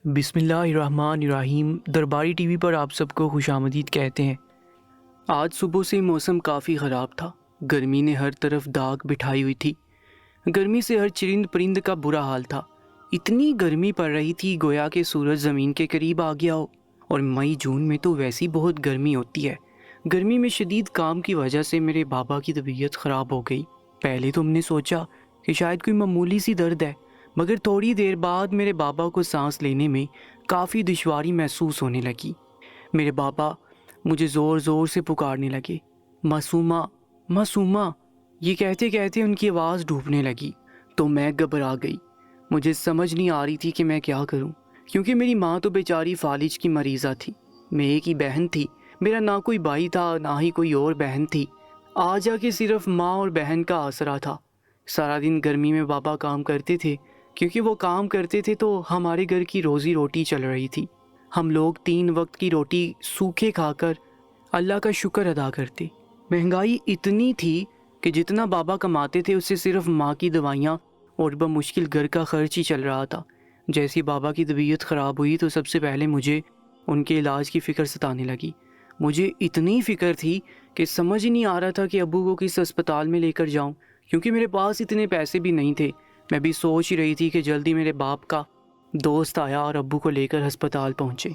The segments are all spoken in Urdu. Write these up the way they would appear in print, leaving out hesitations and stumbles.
بسم اللہ الرحمن الرحیم۔ درباری ٹی وی پر آپ سب کو خوش آمدید کہتے ہیں۔ آج صبح سے موسم کافی خراب تھا۔ گرمی نے ہر طرف داغ بٹھائی ہوئی تھی۔ گرمی سے ہر چرند پرند کا برا حال تھا۔ اتنی گرمی پڑ رہی تھی گویا کہ سورج زمین کے قریب آ گیا ہو، اور مئی جون میں تو ویسی بہت گرمی ہوتی ہے۔ گرمی میں شدید کام کی وجہ سے میرے بابا کی طبیعت خراب ہو گئی۔ پہلے تو ہم نے سوچا کہ شاید کوئی معمولی سی درد ہے، مگر تھوڑی دیر بعد میرے بابا کو سانس لینے میں کافی دشواری محسوس ہونے لگی۔ میرے بابا مجھے زور زور سے پکارنے لگے، معصومہ معصومہ۔ یہ کہتے کہتے ان کی آواز ڈوبنے لگی تو میں گھبرا گئی۔ مجھے سمجھ نہیں آ رہی تھی کہ میں کیا کروں، کیونکہ میری ماں تو بیچاری فالج کی مریضہ تھی۔ میں ایک ہی بہن تھی، میرا نہ کوئی بھائی تھا نہ ہی کوئی اور بہن تھی۔ آ جا کے صرف ماں اور بہن کا آسرا تھا۔ سارا دن گرمی میں بابا کام کرتے تھے، کیونکہ وہ کام کرتے تھے تو ہمارے گھر کی روزی روٹی چل رہی تھی۔ ہم لوگ 3 وقت کی روٹی سوکھے کھا کر اللہ کا شکر ادا کرتے۔ مہنگائی اتنی تھی کہ جتنا بابا کماتے تھے اس سے صرف ماں کی دوائیاں اور بمشکل گھر کا خرچ ہی چل رہا تھا۔ جیسی بابا کی طبیعت خراب ہوئی تو سب سے پہلے مجھے ان کے علاج کی فکر ستانے لگی۔ مجھے اتنی فکر تھی کہ سمجھ ہی نہیں آ رہا تھا کہ ابو کو کس اسپتال میں لے کر جاؤں، کیونکہ میرے پاس اتنے پیسے بھی نہیں تھے۔ میں بھی سوچ ہی رہی تھی کہ جلدی میرے باپ کا دوست آیا اور ابو کو لے کر ہسپتال پہنچے۔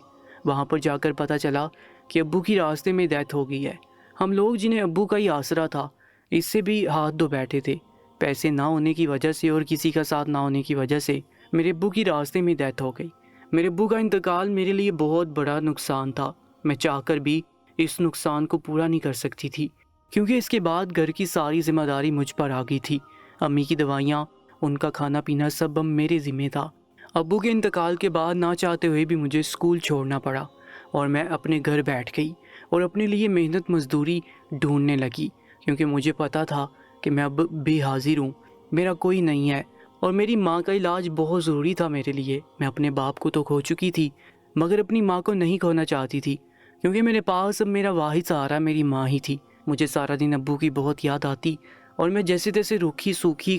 وہاں پر جا کر پتہ چلا کہ ابو کی راستے میں ڈیتھ ہو گئی ہے۔ ہم لوگ جنہیں ابو کا ہی آسرا تھا اس سے بھی ہاتھ دھو بیٹھے تھے۔ پیسے نہ ہونے کی وجہ سے اور کسی کا ساتھ نہ ہونے کی وجہ سے میرے ابو کی راستے میں ڈیتھ ہو گئی۔ میرے ابو کا انتقال میرے لیے بہت بڑا نقصان تھا۔ میں چاہ کر بھی اس نقصان کو پورا نہیں کر سکتی تھی، کیونکہ اس کے بعد گھر کی ساری ذمہ داری مجھ پر آ گئی تھی۔ امی کی دوائیاں، ان کا کھانا پینا سب اب میرے ذمہ تھا۔ ابو کے انتقال کے بعد نہ چاہتے ہوئے بھی مجھے اسکول چھوڑنا پڑا، اور میں اپنے گھر بیٹھ گئی اور اپنے لیے محنت مزدوری ڈھونڈنے لگی، کیونکہ مجھے پتا تھا کہ میں اب بے حاضر ہوں، میرا کوئی نہیں ہے، اور میری ماں کا علاج بہت ضروری تھا میرے لیے۔ میں اپنے باپ کو تو کھو چکی تھی، مگر اپنی ماں کو نہیں کھونا چاہتی تھی، کیونکہ میرے پاس اب میرا واحد سہارا میری ماں ہی تھی۔ مجھے سارا دن ابو کی بہت یاد آتی، اور میں جیسے تیسے روکھی سوکھی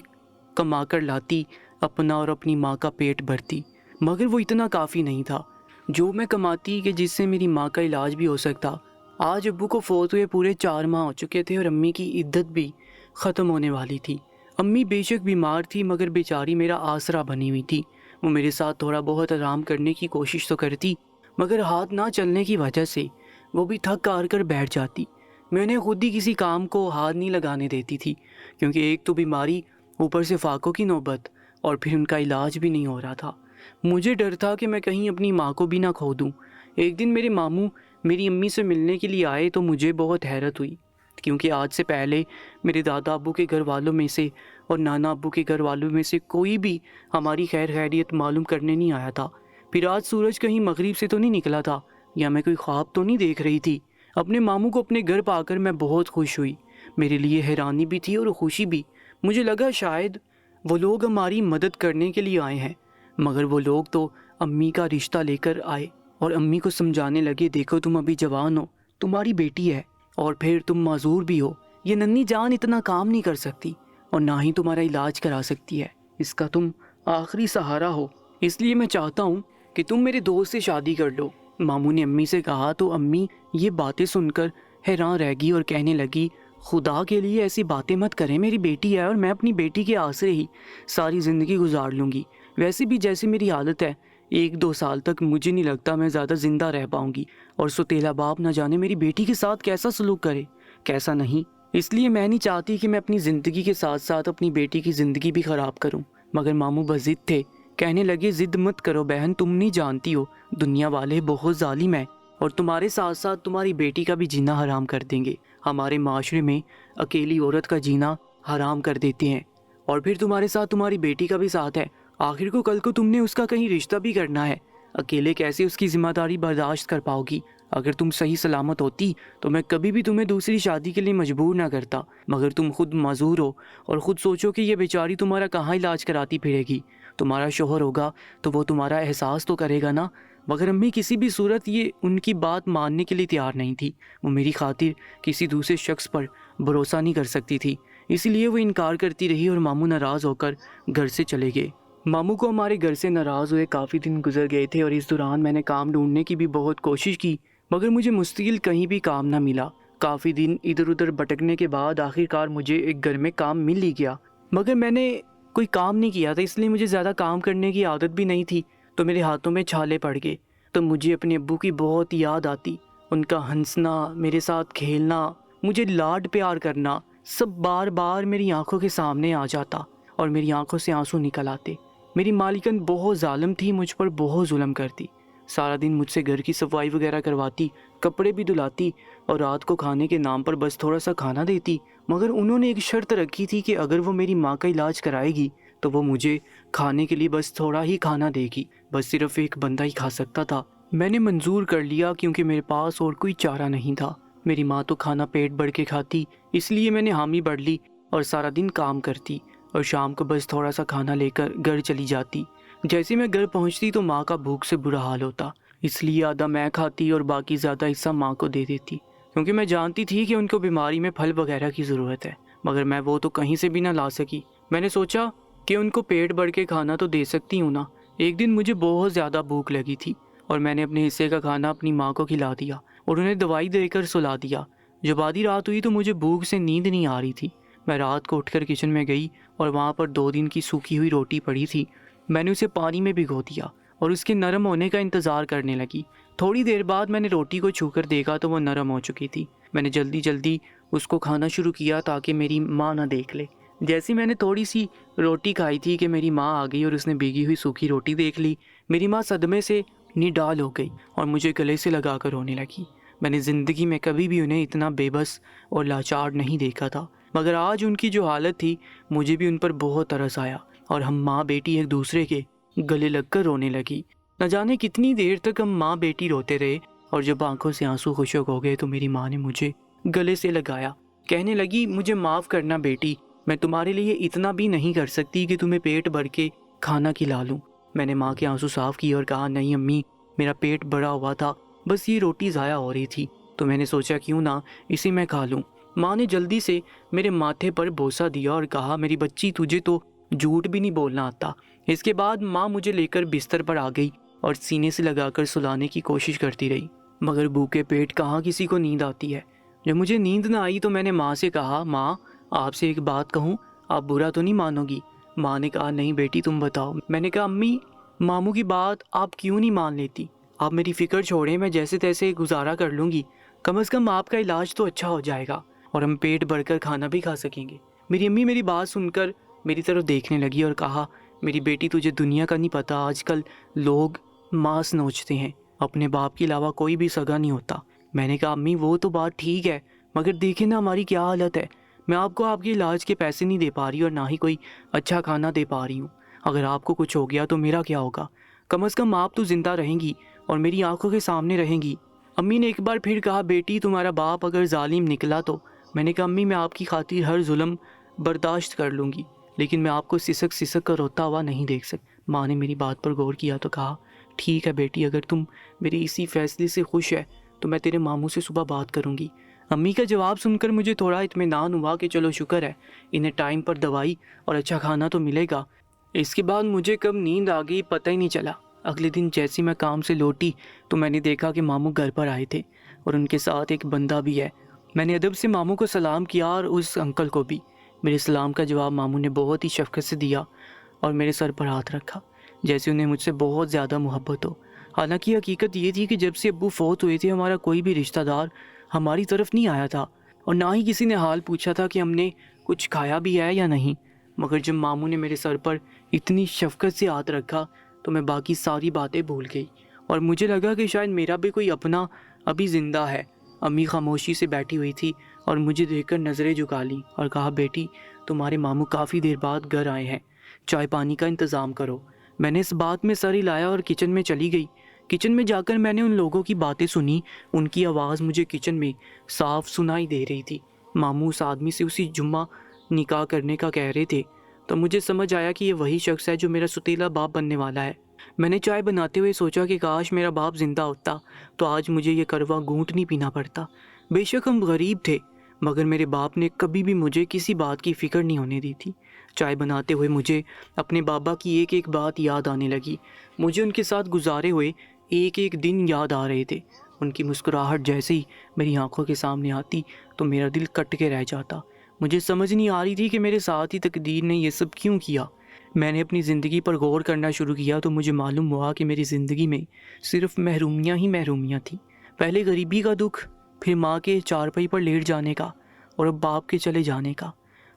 کما کر لاتی، اپنا اور اپنی ماں کا پیٹ بھرتی، مگر وہ اتنا کافی نہیں تھا جو میں کماتی کہ جس سے میری ماں کا علاج بھی ہو سکتا۔ آج ابو کو فوت ہوئے پورے 4 ماہ ہو چکے تھے، اور امی کی عدت بھی ختم ہونے والی تھی۔ امی بے شک بیمار تھی، مگر بیچاری میرا آسرا بنی ہوئی تھی۔ وہ میرے ساتھ تھوڑا بہت آرام کرنے کی کوشش تو کرتی، مگر ہاتھ نہ چلنے کی وجہ سے وہ بھی تھک ہار کر بیٹھ جاتی۔ میں انہیں خود ہی کسی کام کو ہاتھ نہیں لگانے دیتی تھی، کیونکہ ایک تو بیماری، اوپر سے فاقوں کی نوبت، اور پھر ان کا علاج بھی نہیں ہو رہا تھا۔ مجھے ڈر تھا کہ میں کہیں اپنی ماں کو بھی نہ کھو دوں۔ ایک دن میرے ماموں میری امی سے ملنے کے لیے آئے تو مجھے بہت حیرت ہوئی، کیونکہ آج سے پہلے میرے دادا ابو کے گھر والوں میں سے اور نانا ابو کے گھر والوں میں سے کوئی بھی ہماری خیر خیریت معلوم کرنے نہیں آیا تھا۔ پھر آج سورج کہیں مغرب سے تو نہیں نکلا تھا، یا میں کوئی خواب تو نہیں دیکھ رہی تھی۔ اپنے ماموں کو اپنے گھر پا کر میں بہت خوش ہوئی۔ میرے لیے حیرانی بھی تھی اور خوشی بھی۔ مجھے لگا شاید وہ لوگ ہماری مدد کرنے کے لیے آئے ہیں، مگر وہ لوگ تو امی کا رشتہ لے کر آئے، اور امی کو سمجھانے لگے، دیکھو تم ابھی جوان ہو، تمہاری بیٹی ہے، اور پھر تم معذور بھی ہو، یہ ننھی جان اتنا کام نہیں کر سکتی، اور نہ ہی تمہارا علاج کرا سکتی ہے، اس کا تم آخری سہارا ہو، اس لیے میں چاہتا ہوں کہ تم میرے دوست سے شادی کر لو۔ ماموں نے امی سے کہا تو امی یہ باتیں سن کر حیران رہ گئی اور کہنے لگی، خدا کے لیے ایسی باتیں مت کریں، میری بیٹی ہے اور میں اپنی بیٹی کے آسرے ہی ساری زندگی گزار لوں گی۔ ویسے بھی جیسی میری حالت ہے، 1-2 سال تک مجھے نہیں لگتا میں زیادہ زندہ رہ پاؤں گی، اور سوتیلا باپ نہ جانے میری بیٹی کے ساتھ کیسا سلوک کرے، کیسا نہیں۔ اس لیے میں نہیں چاہتی کہ میں اپنی زندگی کے ساتھ ساتھ اپنی بیٹی کی زندگی بھی خراب کروں۔ مگر ماموں بضد تھے، کہنے لگے، ضد مت کرو بہن، تم نہیں جانتی ہو دنیا والے بہت ظالم ہیں، اور تمہارے ساتھ ساتھ تمہاری بیٹی کا بھی جینا حرام کر دیں گے۔ ہمارے معاشرے میں اکیلی عورت کا جینا حرام کر دیتے ہیں، اور پھر تمہارے ساتھ تمہاری بیٹی کا بھی ساتھ ہے۔ آخر کو کل کو تم نے اس کا کہیں رشتہ بھی کرنا ہے، اکیلے کیسے اس کی ذمہ داری برداشت کر پاؤ گی؟ اگر تم صحیح سلامت ہوتی تو میں کبھی بھی تمہیں دوسری شادی کے لیے مجبور نہ کرتا، مگر تم خود معذور ہو، اور خود سوچو کہ یہ بیچاری تمہارا کہاں علاج کراتی پھرے گی۔ تمہارا شوہر ہوگا تو وہ تمہارا احساس تو کرے گا نا۔ مگر امی کسی بھی صورت یہ ان کی بات ماننے کے لیے تیار نہیں تھی۔ وہ میری خاطر کسی دوسرے شخص پر بھروسہ نہیں کر سکتی تھی، اس لیے وہ انکار کرتی رہی، اور ماموں ناراض ہو کر گھر سے چلے گئے۔ ماموں کو ہمارے گھر سے ناراض ہوئے کافی دن گزر گئے تھے اور اس دوران میں نے کام ڈھونڈنے کی بھی بہت کوشش کی، مگر مجھے مستقل کہیں بھی کام نہ ملا۔ کافی دن ادھر ادھر بھٹکنے کے بعد آخر کار مجھے ایک گھر میں کام مل ہی گیا، مگر میں نے کوئی کام نہیں کیا تھا، اس لیے مجھے زیادہ کام کرنے کی عادت بھی نہیں تھی، تو میرے ہاتھوں میں چھالے پڑ گئے۔ تو مجھے اپنے ابو کی بہت یاد آتی، ان کا ہنسنا، میرے ساتھ کھیلنا، مجھے لاڈ پیار کرنا، سب بار بار میری آنکھوں کے سامنے آ جاتا اور میری آنکھوں سے آنسو نکل آتے۔ میری مالکن بہت ظالم تھی، مجھ پر بہت ظلم کرتی، سارا دن مجھ سے گھر کی صفائی وغیرہ کرواتی، کپڑے بھی دھلاتی اور رات کو کھانے کے نام پر بس تھوڑا سا کھانا دیتی، مگر انہوں نے ایک شرط رکھی تھی کہ اگر وہ میری ماں کا علاج کرائے گی تو وہ مجھے کھانے کے لیے بس تھوڑا ہی کھانا دے گی، بس صرف ایک بندہ ہی کھا سکتا تھا۔ میں نے منظور کر لیا کیونکہ میرے پاس اور کوئی چارہ نہیں تھا، میری ماں تو کھانا پیٹ بھر کے کھاتی، اس لیے میں نے حامی بڑھ لی اور سارا دن کام کرتی اور شام کو بس تھوڑا سا کھانا لے کر گھر چلی جاتی۔ جیسے میں گھر پہنچتی تو ماں کا بھوک سے برا حال ہوتا، اس لیے آدھا میں کھاتی اور باقی زیادہ حصہ ماں کو دے دیتی، کیونکہ میں جانتی تھی کہ ان کو بیماری میں پھل وغیرہ کی ضرورت ہے، مگر میں وہ تو کہیں سے بھی نہ لا سکی۔ میں نے سوچا کہ ان کو پیٹ بھر کے کھانا تو دے سکتی ہوں نا۔ ایک دن مجھے بہت زیادہ بھوک لگی تھی اور میں نے اپنے حصے کا کھانا اپنی ماں کو کھلا دیا اور انہیں دوائی دے کر سلا دیا۔ جب آدھی رات ہوئی تو مجھے بھوک سے نیند نہیں آ رہی تھی، میں رات کو اٹھ کر کچن میں گئی اور وہاں پر 2 دن کی سوکھی ہوئی روٹی پڑی تھی، میں نے اسے پانی میں بھگو دیا اور اس کے نرم ہونے کا انتظار کرنے لگی۔ تھوڑی دیر بعد میں نے روٹی کو چھو کر دیکھا تو وہ نرم ہو چکی تھی۔ میں نے جلدی جلدی اس کو کھانا شروع کیا تاکہ میری ماں نہ دیکھ لے۔ جیسے میں نے تھوڑی سی روٹی کھائی تھی کہ میری ماں آ گئی اور اس نے بھیگی ہوئی سوکھی روٹی دیکھ لی۔ میری ماں صدمے سے نڈال ہو گئی اور مجھے گلے سے لگا کر رونے لگی۔ میں نے زندگی میں کبھی بھی انہیں اتنا بے بس اور لاچار نہیں دیکھا تھا، مگر آج ان کی جو حالت تھی مجھے بھی ان پر بہت ترس آیا اور ہم ماں بیٹی ایک دوسرے کے گلے لگ کر رونے لگی۔ نہ جانے کتنی دیر تک ہم ماں بیٹی روتے رہے اور جب آنکھوں سے آنسو خشک ہو گئے تو میری ماں نے مجھے گلے سے لگایا، کہنے لگی مجھے معاف کرنا بیٹی، میں تمہارے لیے اتنا بھی نہیں کر سکتی کہ تمہیں پیٹ بھر کے کھانا کھلا لوں۔ میں نے ماں کے آنسو صاف کیے اور کہا نہیں امی، میرا پیٹ بھرا ہوا تھا، بس یہ روٹی ضائع ہو رہی تھی تو میں نے سوچا کیوں نہ اسے میں کھا لوں۔ ماں نے جلدی سے میرے ماتھے پر بوسہ دیا اور کہا میری بچی تجھے تو جھوٹ بھی نہیں بولنا آتا۔ اس کے بعد ماں مجھے لے کر بستر پر آ گئی اور سینے سے لگا کر سلانے کی کوشش کرتی رہی، مگر بھوکے پیٹ کہاں کسی کو نیند آتی ہے۔ جب مجھے نیند نہ آئی تو میں نے ماں سے کہا ماں آپ سے ایک بات کہوں، آپ برا تو نہیں مانو گی؟ ماں نے کہا نہیں بیٹی تم بتاؤ۔ میں نے کہا امی ماموں کی بات آپ کیوں نہیں مان لیتی؟ آپ میری فکر چھوڑیں، میں جیسے تیسے گزارا کر لوں گی، کم از کم آپ کا علاج تو اچھا ہو جائے گا اور ہم پیٹ بھر کر کھانا بھی کھا سکیں گے۔ میری امی میری بات سن کر میری طرف دیکھنے لگی اور کہا میری بیٹی تجھے دنیا کا نہیں پتا، آج کل لوگ ماس نوچتے ہیں، اپنے باپ کے علاوہ کوئی بھی سگا نہیں ہوتا۔ میں نے کہا امی وہ تو بات ٹھیک ہے، مگر دیکھیں نا ہماری کیا حالت ہے، میں آپ کو آپ کے علاج کے پیسے نہیں دے پا رہی اور نہ ہی کوئی اچھا کھانا دے پا رہی ہوں، اگر آپ کو کچھ ہو گیا تو میرا کیا ہوگا؟ کم از کم آپ تو زندہ رہیں گی اور میری آنکھوں کے سامنے رہیں گی۔ امی نے ایک بار پھر کہا بیٹی تمہارا باپ اگر ظالم نکلا تو؟ میں نے کہا امی میں آپ کی خاطر ہر ظلم برداشت کر لوں گی، لیکن میں آپ کو سسک سسک کر روتا ہوا نہیں دیکھ سکتی۔ ماں نے میری بات پر غور کیا تو کہا ٹھیک ہے بیٹی، اگر تم میری اسی فیصلے سے خوش ہے تو میں تیرے ماموں سے صبح بات کروں گی۔ امی کا جواب سن کر مجھے تھوڑا اطمینان ہوا کہ چلو شکر ہے انہیں ٹائم پر دوائی اور اچھا کھانا تو ملے گا۔ اس کے بعد مجھے کب نیند آ گئی پتہ ہی نہیں چلا۔ اگلے دن جیسے میں کام سے لوٹی تو میں نے دیکھا کہ ماموں گھر پر آئے تھے اور ان کے ساتھ ایک بندہ بھی ہے۔ میں نے ادب سے ماموں کو سلام کیا اور اس انکل کو بھی۔ میرے سلام کا جواب ماموں نے بہت ہی شفقت سے دیا اور میرے سر پر ہاتھ رکھا جیسے انہیں مجھ سے بہت زیادہ محبت ہو۔ حالانکہ حقیقت یہ تھی کہ جب سے ابو فوت ہوئے تھے ہمارا کوئی بھی رشتہ دار ہماری طرف نہیں آیا تھا اور نہ ہی کسی نے حال پوچھا تھا کہ ہم نے کچھ کھایا بھی ہے یا نہیں۔ مگر جب ماموں نے میرے سر پر اتنی شفقت سے ہاتھ رکھا تو میں باقی ساری باتیں بھول گئی اور مجھے لگا کہ شاید میرا بھی کوئی اپنا ابھی زندہ ہے۔ امی خاموشی سے بیٹھی ہوئی تھی اور مجھے دیکھ کر نظریں جھکا لیں اور کہا بیٹی تمہارے ماموں کافی دیر بعد گھر آئے ہیں، چائے پانی کا انتظام کرو۔ میں نے اس بات میں سر ہلایا اور کچن میں چلی گئی۔ کچن میں جا کر میں نے ان لوگوں کی باتیں سنی، ان کی آواز مجھے کچن میں صاف سنائی دے رہی تھی۔ ماموں اس آدمی سے اسی جمعہ نکاح کرنے کا کہہ رہے تھے تو مجھے سمجھ آیا کہ یہ وہی شخص ہے جو میرا ستیلا باپ بننے والا ہے۔ میں نے چائے بناتے ہوئے سوچا کہ کاش میرا باپ زندہ ہوتا تو آج مجھے یہ کڑوا گھونٹ نہیں پینا پڑتا۔ بے شک ہم غریب تھے مگر میرے باپ نے کبھی بھی مجھے کسی بات کی فکر نہیں ہونے دی تھی۔ چائے بناتے ہوئے مجھے اپنے بابا کی ایک ایک بات یاد آنے لگی۔ مجھے ان کے ساتھ گزارے ہوئے ایک ایک دن یاد آ رہے تھے۔ ان کی مسکراہٹ جیسے ہی میری آنکھوں کے سامنے آتی تو میرا دل کٹ کے رہ جاتا۔ مجھے سمجھ نہیں آ رہی تھی کہ میرے ساتھ ہی تقدیر نے یہ سب کیوں کیا۔ میں نے اپنی زندگی پر غور کرنا شروع کیا تو مجھے معلوم ہوا کہ میری زندگی میں صرف محرومیاں ہی محرومیاں تھیں۔ پہلے غریبی کا دکھ، پھر ماں کے چارپائی پر لیٹ جانے کا، اور اب باپ کے چلے جانے کا،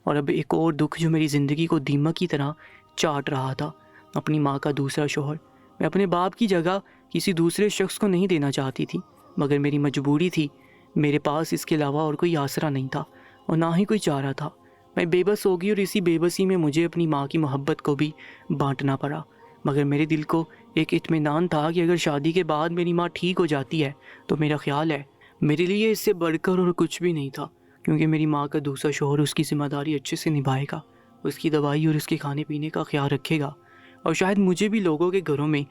اور اب ایک اور دکھ جو میری زندگی کو دیمک کی طرح چاٹ رہا تھا، اپنی ماں کا دوسرا شوہر۔ میں اپنے باپ کی جگہ کسی دوسرے شخص کو نہیں دینا چاہتی تھی، مگر میری مجبوری تھی۔ میرے پاس اس کے علاوہ اور کوئی آسرا نہیں تھا اور نہ ہی کوئی چارہ تھا۔ میں بے بس ہو گئی اور اسی بے بسی میں مجھے اپنی ماں کی محبت کو بھی بانٹنا پڑا۔ مگر میرے دل کو ایک اطمینان تھا کہ اگر شادی کے بعد میری ماں ٹھیک ہو جاتی ہے تو میرا خیال ہے میرے لیے اس سے بڑھ کر اور کچھ بھی نہیں تھا، کیونکہ میری ماں کا دوسرا شوہر اس کی ذمہ داری اچھے سے نبھائے گا، اس کی دوائی اور اس کے کھانے پینے کا خیال رکھے گا، اور شاید مجھے بھی لوگوں کے گھروں میں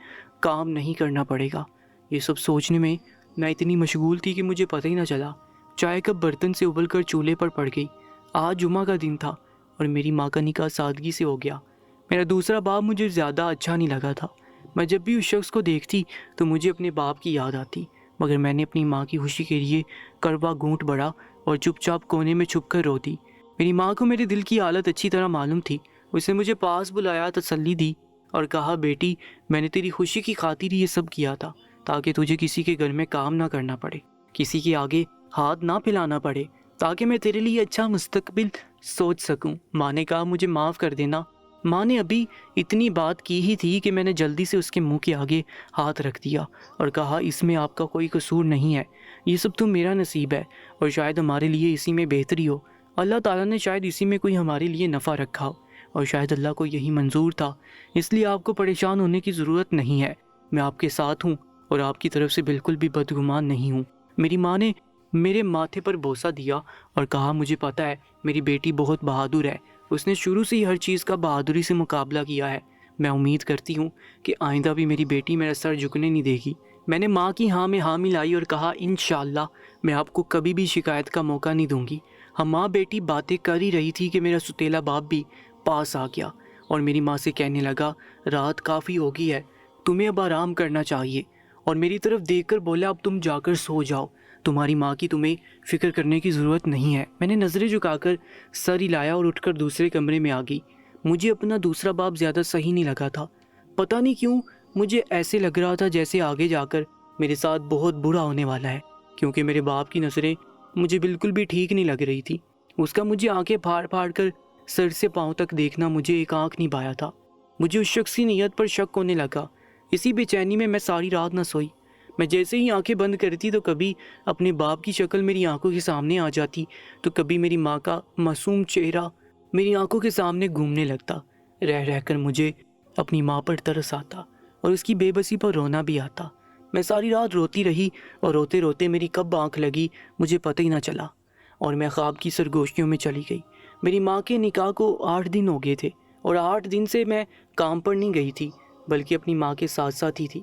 کام نہیں کرنا پڑے گا۔ یہ سب سوچنے میں میں اتنی مشغول تھی کہ مجھے پتہ ہی نہ چلا چائے کب برتن سے ابل کر چولہے پر پڑ گئی۔ آج جمعہ کا دن تھا اور میری ماں کا نکاح سادگی سے ہو گیا۔ میرا دوسرا باپ مجھے زیادہ اچھا نہیں لگا تھا۔ میں جب بھی اس شخص کو دیکھتی تو مجھے اپنے باپ کی یاد آتی، مگر میں نے اپنی ماں کی خوشی کے لیے کڑوا گھونٹ بڑھا اور چپ چاپ کونے میں چھپ کر روتی۔ میری ماں کو میرے دل کی حالت اچھی طرح معلوم تھی۔ اس نے مجھے پاس بلایا، تسلی دی اور کہا، بیٹی میں نے تیری خوشی کی خاطر یہ سب کیا تھا تاکہ تجھے کسی کے گھر میں کام نہ کرنا پڑے، کسی کے آگے ہاتھ نہ پھیلانا پڑے، تاکہ میں تیرے لیے اچھا مستقبل سوچ سکوں۔ ماں نے کہا، مجھے معاف کر دینا۔ ماں نے ابھی اتنی بات کی ہی تھی کہ میں نے جلدی سے اس کے منہ کے آگے ہاتھ رکھ دیا اور کہا، اس میں آپ کا کوئی قصور نہیں ہے، یہ سب تو میرا نصیب ہے اور شاید ہمارے لیے اسی میں بہتری ہو۔ اللہ تعالیٰ نے شاید اسی میں کوئی ہمارے لیے نفع رکھا ہو اور شاید اللہ کو یہی منظور تھا، اس لیے آپ کو پریشان ہونے کی ضرورت نہیں ہے۔ میں آپ کے ساتھ ہوں اور آپ کی طرف سے بالکل بھی بدگمان نہیں ہوں۔ میری ماں نے میرے ماتھے پر بوسہ دیا اور کہا، مجھے پتہ ہے میری بیٹی بہت بہادر ہے، اس نے شروع سے ہی ہر چیز کا بہادری سے مقابلہ کیا ہے۔ میں امید کرتی ہوں کہ آئندہ بھی میری بیٹی میرا سر جھکنے نہیں دے گی۔ میں نے ماں کی ہاں میں ہاں ملائی اور کہا، انشاءاللہ میں آپ کو کبھی بھی شکایت کا موقع نہیں دوں گی۔ ہم ماں بیٹی باتیں کر ہی رہی تھی کہ میرا ستیلا باپ بھی پاس آ گیا اور میری ماں سے کہنے لگا، رات کافی ہو گئی ہے، تمہیں اب آرام کرنا چاہیے، اور میری طرف دیکھ کر بولا، اب تم جا کر سو جاؤ، تمہاری ماں کی تمہیں فکر کرنے کی ضرورت نہیں ہے۔ میں نے نظریں جھکا کر سر ہلایا اور اٹھ کر دوسرے کمرے میں آ گئی۔ مجھے اپنا دوسرا باپ زیادہ صحیح نہیں لگا تھا۔ پتہ نہیں کیوں مجھے ایسے لگ رہا تھا جیسے آگے جا کر میرے ساتھ بہت برا ہونے والا ہے، کیونکہ میرے باپ کی نظریں مجھے بالکل بھی ٹھیک نہیں لگ رہی تھی۔ اس کا مجھے آنکھیں پھاڑ پھاڑ کر سر سے پاؤں تک دیکھنا مجھے ایک آنکھ نہیں بایا تھا۔ مجھے اس شخص کی نیت پر شک ہونے لگا۔ اسی بے چینی میں ساری رات نہ سوئی۔ میں جیسے ہی آنکھیں بند کرتی تو کبھی اپنے باپ کی شکل میری آنکھوں کے سامنے آ جاتی تو کبھی میری ماں کا معصوم چہرہ میری آنکھوں کے سامنے گھومنے لگتا۔ رہ رہ کر مجھے اپنی ماں پر ترس آتا اور اس کی بے بسی پر رونا بھی آتا۔ میں ساری رات روتی رہی اور روتے روتے میری کب آنکھ لگی مجھے پتہ ہی نہ چلا اور میں خواب کی سرگوشیوں میں چلی گئی۔ میری ماں کے نکاح کو 8 دن ہو گئے تھے اور 8 دن سے میں کام پر نہیں گئی تھی بلکہ اپنی ماں کے ساتھ ساتھ ہی تھی۔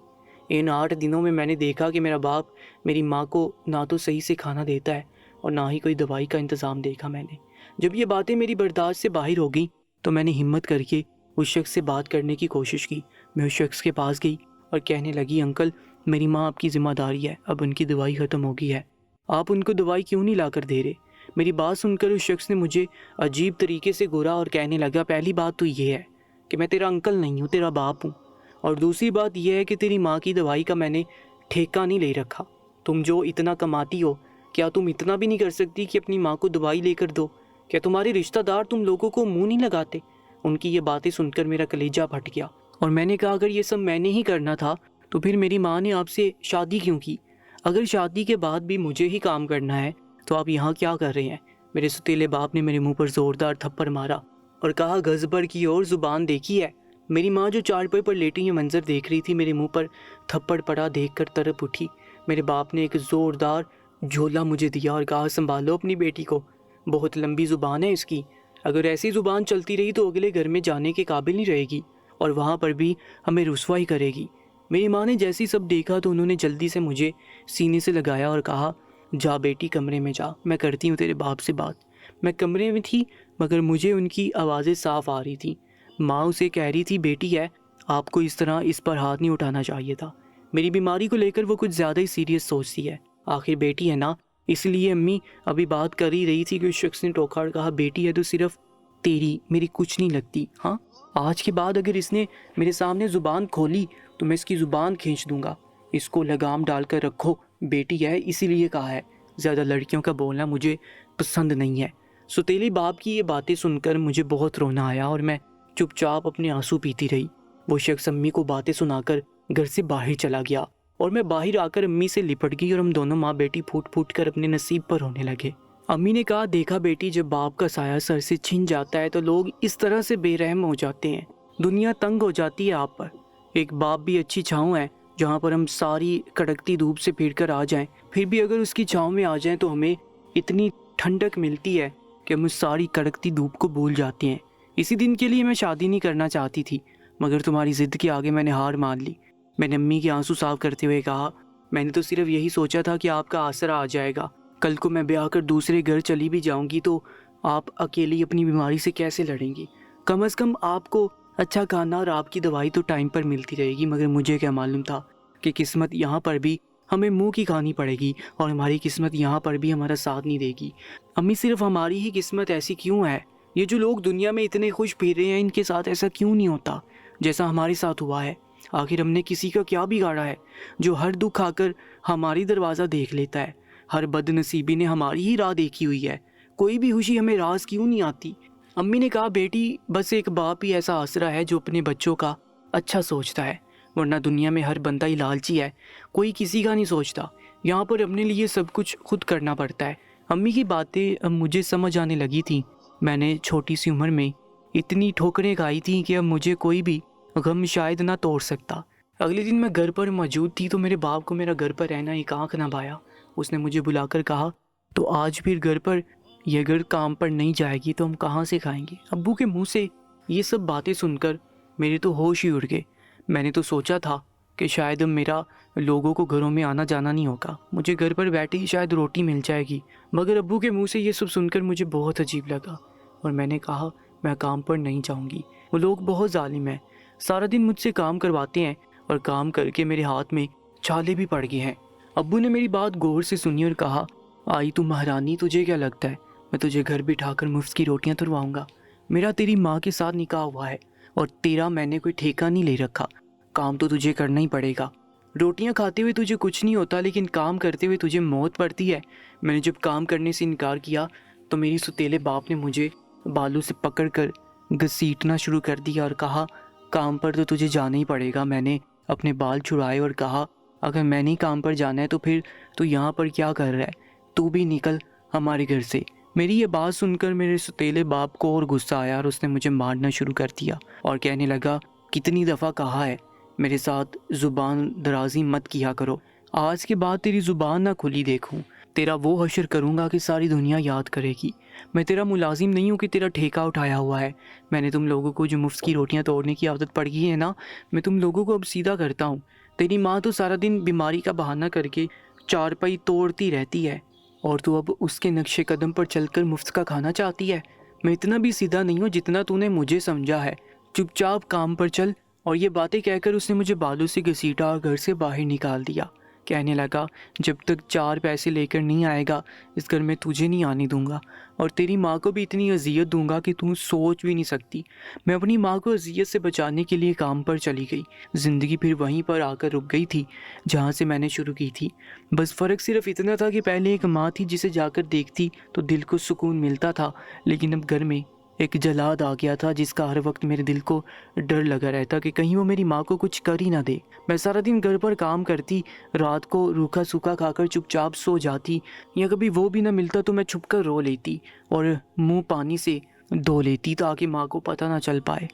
ان 8 دنوں میں میں نے دیکھا کہ میرا باپ میری ماں کو نہ تو صحیح سے کھانا دیتا ہے اور نہ ہی کوئی دوائی کا انتظام دیکھا میں نے۔ جب یہ باتیں میری برداشت سے باہر ہو گئیں تو میں نے ہمت کر کے اس شخص سے بات کرنے کی کوشش کی۔ میں اس شخص کے پاس گئی اور کہنے لگی، انکل میری ماں آپ کی ذمہ داری ہے، اب ان کی دوائی ختم ہو گئی ہے، آپ ان کو دوائی کیوں نہیں لا کر دے رہے؟ میری بات سن کر اس شخص نے مجھے عجیب طریقے سے گھورا اور کہنے لگا، پہلی بات تو یہ ہے کہ میں تیرا انکل نہیں ہوں، تیرا باپ ہوں، اور دوسری بات یہ ہے کہ تیری ماں کی دوائی کا میں نے ٹھیکہ نہیں لے رکھا۔ تم جو اتنا کماتی ہو، کیا تم اتنا بھی نہیں کر سکتی کہ اپنی ماں کو دوائی لے کر دو؟ کیا تمہارے رشتہ دار تم لوگوں کو منہ نہیں لگاتے؟ ان کی یہ باتیں سن کر میرا کلیجہ پھٹ گیا اور میں نے کہا، اگر یہ سب میں نے ہی کرنا تھا تو پھر میری ماں نے آپ سے شادی کیوں کی؟ اگر شادی کے بعد بھی مجھے ہی کام کرنا ہے تو آپ یہاں کیا کر رہے ہیں؟ میرے ستیلے باپ نے میرے منہ پر زوردار تھپڑ مارا اور کہا، گزبر کی اور زبان دیکھی ہے؟ میری ماں جو چارپائی پر لیٹی یہ منظر دیکھ رہی تھی، میرے منہ پر تھپڑ پڑا دیکھ کر تڑپ اٹھی۔ میرے باپ نے ایک زوردار جھولا مجھے دیا اور کہا، سنبھالو اپنی بیٹی کو، بہت لمبی زبان ہے اس کی، اگر ایسی زبان چلتی رہی تو اگلے گھر میں جانے کے قابل نہیں رہے گی اور وہاں پر بھی ہمیں رسوائی کرے گی۔ میری ماں نے جیسی سب دیکھا تو انہوں نے جلدی سے مجھے سینے سے لگایا اور کہا، جا بیٹی کمرے میں جا، میں کرتی ہوں تیرے باپ سے بات۔ میں کمرے میں تھی مگر مجھے ان کی آوازیں صاف آ رہی تھیں۔ ماں اسے کہہ رہی تھی، بیٹی ہے، آپ کو اس طرح اس پر ہاتھ نہیں اٹھانا چاہیے تھا۔ میری بیماری کو لے کر وہ کچھ زیادہ ہی سیریس سوچتی ہے، آخر بیٹی ہے نا، اس لیے امی ابھی بات کر ہی رہی تھی کہ اس شخص نے ٹوکا اور کہا، بیٹی ہے تو صرف تیری، میری کچھ نہیں لگتی۔ ہاں، آج کے بعد اگر اس نے میرے سامنے زبان کھولی تو میں اس کی زبان کھینچ دوں گا، اس کو لگام ڈال کر رکھو، بیٹی ہے اسی لیے کہا ہے، زیادہ لڑکیوں کا بولنا مجھے پسند نہیں ہے۔ ستیلی باپ کی یہ باتیں سن کر مجھے بہت رونا آیا اور میں چپ چاپ اپنے آنسو پیتی رہی۔ وہ شخص امی کو باتیں سنا کر گھر سے باہر چلا گیا اور میں باہر آ کر امی سے لپٹ گئی اور ہم دونوں ماں بیٹی پھوٹ پھوٹ کر اپنے نصیب پر رونے لگے۔ امی نے کہا، دیکھا بیٹی، جب باپ کا سایہ سر سے چھن جاتا ہے تو لوگ اس طرح سے بے رحم ہو جاتے ہیں، دنیا تنگ ہو جاتی ہے آپ پر۔ ایک باپ بھی اچھی چھاؤں ہے جہاں پر ہم ساری کڑکتی دھوپ سے پھر کر آ جائیں، پھر بھی اگر اس کی چھاؤں میں آ جائیں تو ہمیں اتنی ٹھنڈک ملتی ہے کہ ہم اس ساری کڑکتی دھوپ کو بھول جاتے ہیں۔ اسی دن کے لیے میں شادی نہیں کرنا چاہتی تھی مگر تمہاری ضد کے آگے میں نے ہار مان لی۔ میں نے امی کے آنسو صاف کرتے ہوئے کہا، میں نے تو صرف یہی سوچا تھا کہ آپ کا آسرا آ جائے گا، کل کو میں بیاہ کر دوسرے گھر چلی بھی جاؤں گی تو آپ اکیلی اپنی بیماری سے کیسے لڑیں گی؟ کم از کم آپ کو اچھا کھانا اور آپ کی دوائی تو ٹائم پر ملتی رہے گی۔ مگر مجھے کیا معلوم تھا کہ قسمت یہاں پر بھی ہمیں منہ کی کھانی پڑے گی اور ہماری قسمت یہاں پر بھی ہمارا ساتھ نہیں دے گی۔ امی، صرف ہماری ہی قسمت ایسی کیوں ہے؟ یہ جو لوگ دنیا میں اتنے خوش پھر رہے ہیں، ان کے ساتھ ایسا کیوں نہیں ہوتا جیسا ہمارے ساتھ ہوا ہے؟ آخر ہم نے کسی کا کیا بگاڑا ہے جو ہر دکھ آ کر ہماری دروازہ دیکھ لیتا ہے؟ ہر بد نصیبی نے ہماری ہی راہ دیکھی ہوئی ہے، کوئی بھی خوشی ہمیں راز کیوں نہیں آتی؟ امی نے کہا، بیٹی، بس ایک باپ ہی ایسا آسرا ہے جو اپنے بچوں کا اچھا سوچتا ہے، ورنہ دنیا میں ہر بندہ ہی لالچی ہے، کوئی کسی کا نہیں سوچتا۔ یہاں پر اپنے لیے سب کچھ خود کرنا پڑتا ہے۔ امی کی باتیں اب مجھے سمجھ آنے لگی تھیں۔ میں نے چھوٹی سی عمر میں اتنی ٹھوکریں کھائی تھیں کہ اب مجھے کوئی بھی غم شاید نہ توڑ سکتا۔ اگلے دن میں گھر پر موجود تھی تو میرے باپ کو میرا گھر پر رہنا ایک آنکھ نہ بھایا۔ اس نے مجھے بلا کر کہا، تو آج پھر گھر پر یہ اگر کام پر نہیں جائے گی تو ہم کہاں سے کھائیں گے؟ ابو کے منہ سے یہ سب باتیں سن کر میرے تو ہوش ہی اڑ گئے۔ میں نے تو سوچا تھا کہ شاید اب میرا لوگوں کو گھروں میں آنا جانا نہیں ہوگا، مجھے گھر پر بیٹھے ہی شاید روٹی مل جائے گی، مگر ابو کے منہ سے یہ سب سن کر مجھے بہت عجیب لگا اور میں نے کہا، میں کام پر نہیں جاؤں گی، وہ لوگ بہت ظالم ہیں، سارا دن مجھ سے کام کرواتے ہیں اور کام کر کے میرے ہاتھ میں چھالے بھی پڑ گئے ہیں۔ ابو نے میری بات غور سے سنی اور کہا، آئی تو مہرانی، تجھے کیا لگتا ہے میں تجھے گھر بٹھا کر مفت کی روٹیاں ترواؤں گا؟ میرا تیری ماں کے ساتھ نکاح ہوا ہے اور تیرا میں نے کوئی ٹھیکہ نہیں لے رکھا، کام تو تجھے کرنا ہی پڑے گا۔ روٹیاں کھاتے ہوئے تجھے کچھ نہیں ہوتا لیکن کام کرتے ہوئے تجھے موت پڑتی ہے۔ میں نے جب کام کرنے سے انکار کیا تو میری ستیلے باپ نے مجھے بالوں سے پکڑ کر گھسیٹنا شروع کر دیا اور کہا، کام پر تو تجھے جانا ہی پڑے گا۔ میں نے اپنے بال چھڑائے اور کہا، اگر میں نہیں کام پر جانا ہے تو پھر تو یہاں پر کیا کر رہا ہے؟ تو بھی نکل ہمارے گھر سے۔ میری یہ بات سن کر میرے ستیلے باپ کو اور غصہ آیا اور اس نے مجھے مارنا شروع کر دیا اور کہنے لگا، کتنی دفعہ کہا ہے میرے ساتھ زبان درازی مت کیا کرو، آج کے بعد تیری زبان نہ کھلی دیکھوں، تیرا وہ حشر کروں گا کہ ساری دنیا یاد کرے گی۔ میں تیرا ملازم نہیں ہوں کہ تیرا ٹھیکہ اٹھایا ہوا ہے۔ میں نے تم لوگوں کو جو مفت کی روٹیاں توڑنے کی عادت پڑ گئی ہے نا، میں تم لوگوں کو اب سیدھا کرتا ہوں۔ تیری ماں تو سارا دن بیماری کا بہانہ کر کے چارپائی توڑتی رہتی ہے اور تو اب اس کے نقش قدم پر چل کر مفت کا کھانا چاہتی ہے۔ میں اتنا بھی سیدھا نہیں ہوں جتنا تو نے مجھے سمجھا ہے، چپ چاپ کام پر چل۔ اور یہ باتیں کہہ کر اس نے مجھے بالوں سے گھسیٹا اور گھر سے باہر نکال دیا۔ کہنے لگا، جب تک 4 پیسے لے کر نہیں آئے گا اس گھر میں تجھے نہیں آنے دوں گا اور تیری ماں کو بھی اتنی اذیت دوں گا کہ تم سوچ بھی نہیں سکتی۔ میں اپنی ماں کو اذیت سے بچانے کے لیے کام پر چلی گئی۔ زندگی پھر وہیں پر آ کر رک گئی تھی جہاں سے میں نے شروع کی تھی، بس فرق صرف اتنا تھا کہ پہلے ایک ماں تھی جسے جا کر دیکھتی تو دل کو سکون ملتا تھا، لیکن اب گھر میں ایک جلاد آ گیا تھا جس کا ہر وقت میرے دل کو ڈر لگا رہتا کہ کہیں وہ میری ماں کو کچھ کر ہی نہ دے۔ میں سارا دن گھر پر کام کرتی، رات کو روکھا سوکھا کھا کر چپ چاپ سو جاتی، یا کبھی وہ بھی نہ ملتا تو میں چھپ کر رو لیتی اور منہ پانی سے دھو لیتی تاکہ ماں کو پتہ نہ چل پائے۔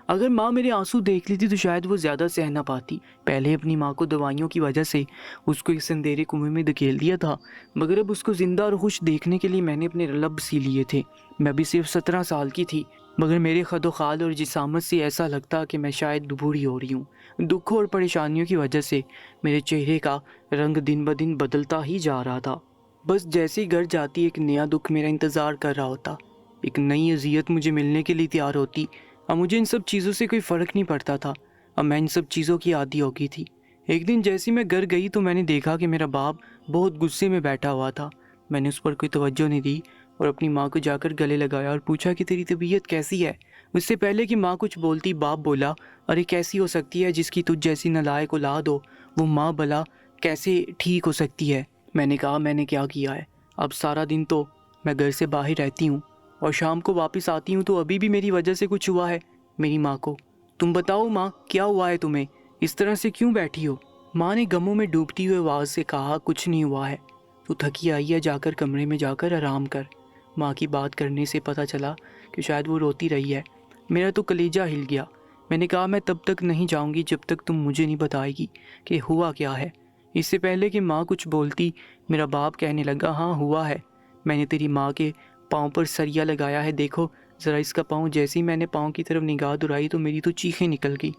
اگر ماں میرے آنسو دیکھ لیتی تو شاید وہ زیادہ سہ نہ پاتی۔ پہلے اپنی ماں کو دوائیوں کی وجہ سے اس کو اس اندھیرے کنویں میں دھکیل دیا تھا، مگر اب اس کو زندہ اور خوش دیکھنے کے لیے میں نے اپنے لب سی لیے تھے۔ میں بھی صرف 17 سال کی تھی، مگر میرے خد و خال اور جسامت سے ایسا لگتا کہ میں شاید بوڑھی ہو رہی ہوں۔ دکھوں اور پریشانیوں کی وجہ سے میرے چہرے کا رنگ دن بدن بدلتا ہی جا رہا تھا۔ بس جیسے ہی گھر جاتی ایک نیا دکھ میرا انتظار کر رہا ہوتا، ایک نئی اذیت مجھے ملنے کے لیے تیار ہوتی۔ اب مجھے ان سب چیزوں سے کوئی فرق نہیں پڑتا تھا، اب میں ان سب چیزوں کی عادی ہو گئی تھی۔ ایک دن جیسے میں گھر گئی تو میں نے دیکھا کہ میرا باپ بہت غصے میں بیٹھا ہوا تھا۔ میں نے اس پر کوئی توجہ نہیں دی اور اپنی ماں کو جا کر گلے لگایا اور پوچھا کہ تیری طبیعت کیسی ہے؟ اس سے پہلے کہ ماں کچھ بولتی، باپ بولا، ارے کیسی ہو سکتی ہے جس کی تجھ جیسی نالائق اولاد ہو، وہ ماں بلا کیسے ٹھیک ہو سکتی ہے؟ میں نے کہا میں نے کیا کیا ہے؟ اب سارا دن تو میں گھر سے باہر رہتی ہوں اور شام کو واپس آتی ہوں تو ابھی بھی میری وجہ سے کچھ ہوا ہے میری ماں کو؟ تم بتاؤ ماں، کیا ہوا ہے تمہیں؟ اس طرح سے کیوں بیٹھی ہو؟ ماں نے غموں میں ڈوبتی ہوئے آواز سے کہا، کچھ نہیں ہوا ہے، تو تھکی آئی ہے، جا کر کمرے میں جا کر آرام کر۔ ماں کی بات کرنے سے پتہ چلا کہ شاید وہ روتی رہی ہے۔ میرا تو کلیجہ ہل گیا۔ میں نے کہا میں تب تک نہیں جاؤں گی جب تک تم مجھے نہیں بتائے گی کہ ہوا کیا ہے۔ اس سے پہلے کہ ماں کچھ بولتی میرا باپ کہنے لگا، ہاں ہوا ہے، میں نے تیری ماں کے پاؤں پر سریا لگایا ہے، دیکھو ذرا اس کا پاؤں۔ جیسے ہی میں نے پاؤں کی طرف نگاہ درائی تو میری تو چیخیں نکل گئی۔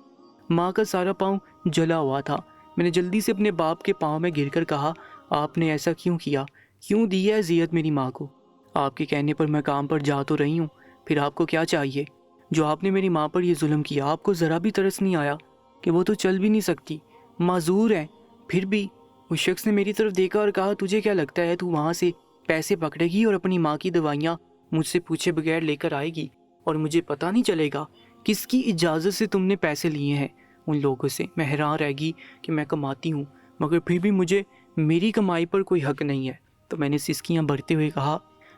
ماں کا سارا پاؤں جلا ہوا تھا۔ میں نے جلدی سے اپنے باپ کے پاؤں میں گر کر کہا، آپ نے ایسا کیوں کیا؟ کیوں دی ہے اذیت میری ماں کو؟ آپ کے کہنے پر میں کام پر جا تو رہی ہوں، پھر آپ کو کیا چاہیے؟ جو آپ نے میری ماں پر یہ ظلم کیا، آپ کو ذرا بھی ترس نہیں آیا کہ وہ تو چل بھی نہیں سکتی، معذور ہے؟ پھر بھی اس شخص نے میری طرف دیکھا اور کہا، تجھے کیا لگتا ہے تو وہاں سے پیسے پکڑے گی اور اپنی ماں کی دوائیاں مجھ سے پوچھے بغیر لے کر آئے گی اور مجھے پتہ نہیں چلے گا؟ کس کی اجازت سے تم نے پیسے لیے ہیں ان لوگوں سے؟ میں حیران رہ گئی کہ میں کماتی ہوں مگر پھر بھی مجھے میری کمائی پر کوئی حق نہیں ہے۔ تو میں نے سسکیاں بھرتے ہوئے کہا،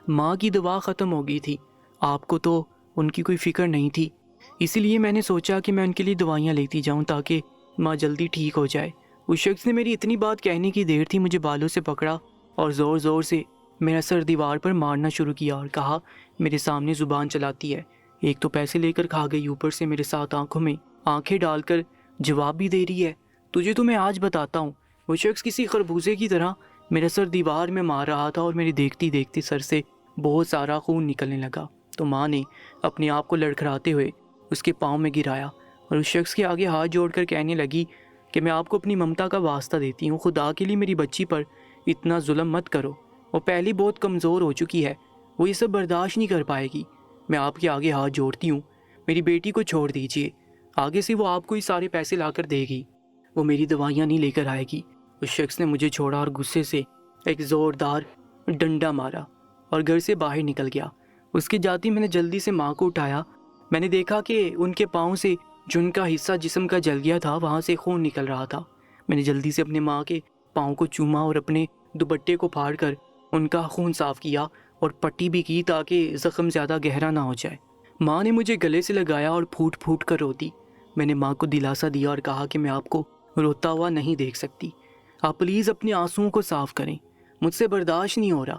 ماں کی دوا ختم ہو گئی تھی، آپ کو تو ان کی کوئی فکر نہیں تھی، اسی لیے میں نے سوچا کہ میں ان کے لیے دوائیاں لیتی جاؤں تاکہ ماں جلدی ٹھیک ہو جائے۔ اس شخص نے میری اتنی بات کہنے کی دیر تھی مجھے بالوں سے پکڑا اور زور زور سے میرا سر دیوار پر مارنا شروع کیا اور کہا، میرے سامنے زبان چلاتی ہے، ایک تو پیسے لے کر کھا گئی، اوپر سے میرے ساتھ آنکھوں میں آنکھیں ڈال کر جواب بھی دے رہی ہے، تجھے تو میں آج بتاتا ہوں۔ وہ شخص کسی خربوزے کی طرح میرا سر دیوار میں مار رہا تھا اور میری دیکھتی دیکھتی سر سے بہت سارا خون نکلنے لگا۔ تو ماں نے اپنے آپ کو لڑکھڑاتے ہوئے اس کے پاؤں میں گرایا اور اس شخص کے آگے ہاتھ جوڑ کر کہنے لگی کہ میں آپ کو اپنی ممتا کا واسطہ دیتی ہوں، خدا کے لیے میری بچی پر اتنا ظلم مت کرو، وہ پہلی بہت کمزور ہو چکی ہے، وہ یہ سب برداشت نہیں کر پائے گی، میں آپ کے آگے ہاتھ جوڑتی ہوں، میری بیٹی کو چھوڑ دیجیے، آگے سے وہ آپ کو ہی سارے پیسے لا کر دے گی، وہ میری دوائیاں نہیں لے کر آئے گی۔ اس شخص نے مجھے چھوڑا اور غصے سے ایک زوردار ڈنڈا مارا اور گھر سے باہر نکل گیا۔ اس کے جاتی میں نے جلدی سے ماں کو اٹھایا، میں نے دیکھا کہ ان کے پاؤں سے جو ان کا حصہ جسم کا جل گیا تھا وہاں سے خون نکل رہا تھا۔ میں نے جلدی سے اپنے ماں کے پاؤں کو چوما اور اپنے دوپٹے کو پھاڑ کر ان کا خون صاف کیا اور پٹی بھی کی تاکہ زخم زیادہ گہرا نہ ہو جائے۔ ماں نے مجھے گلے سے لگایا اور پھوٹ پھوٹ کر روتی۔ میں نے ماں کو دلاسا دیا اور کہا کہ میں آپ کو روتا ہوا نہیں دیکھ سکتی، آپ پلیز اپنے آنسوؤں کو صاف کریں، مجھ سے برداشت نہیں ہو رہا۔